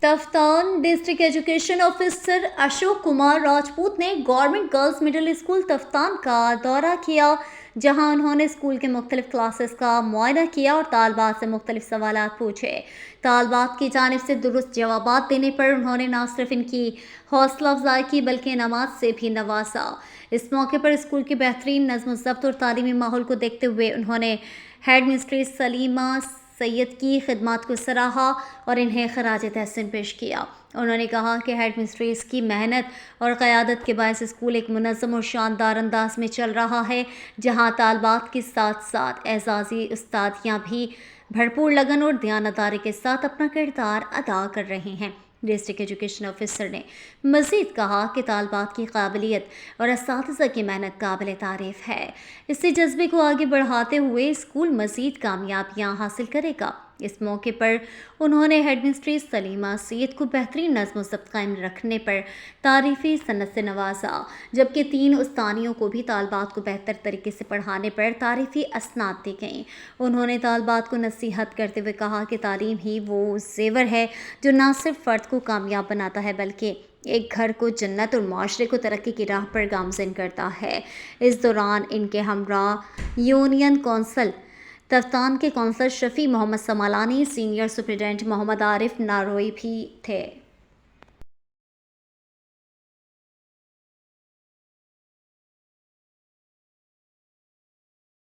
Taftan district education officer Ashok Kumar Rajput ने government girls middle school Taftan का दौरा किया, जहां उन्होंने स्कूल के मुख्तलिफ क्लासेस का मुआयना किया और तालबात से मुख्तलिफ सवालात पूछे। तालबात की जानिब से दुरुस्त जवाबात देने पर उन्होंने न सिर्फ इनकी हौसला अफजाई की बल्कि इनामात से भी नवाजा। इस मौके पर स्कूल की बेहतरीन नज़्म ज़ब्त और तालीमी माहौल को देखते हुए उन्होंने हेड मिस्ट्रेस सलीमा सैयद की खिदमत को सराहा और इन्हें खराज तहसीन पेश किया। उन्होंने कहा कि हेड मिस्ट्रेस की मेहनत और क़यादत के बायस स्कूल एक मुनज़्ज़म और शानदार अंदाज में चल रहा है, जहां तालबात के साथ साथ एजाज़ी उस्तादियाँ भी भरपूर लगन और दयानतदारी के साथ अपना किरदार अदा कर रहे हैं। डिस्ट्रिक्ट एजुकेशन ऑफिसर ने मज़ीद कहा कि तालबात की काबिलियत और असातिज़ा की मेहनत काबिल तारीफ़ है। इसी जज्बे को आगे बढ़ाते हुए स्कूल मज़ीद कामयाबियाँ हासिल करेगा। इस मौके पर उन्होंने हेड मिस्ट्रेस सलीमा सैयद को बेहतरीन नज़्म व ज़ब्त कायम रखने पर तारीफ़ी सनद से नवाजा, जबकि 3 उस्तानियों को भी तालबात को बेहतर तरीके से पढ़ाने पर तारीफ़ी असनाद दी गईं। उन्होंने तालबात को नसीहत करते हुए कहा कि तालीम ही वो ज़ेवर है जो न सिर्फ फ़र्द को कामयाब बनाता है बल्कि एक घर को जन्नत और माशरे को तरक्की की राह पर गामज़न करता है। इस दौरान इनके हमरा यूनियन कौंसल तफ्तान के councillor Shafi Mohammad Samalani, senior superintendent Mohammad Arif Naroi भी थे।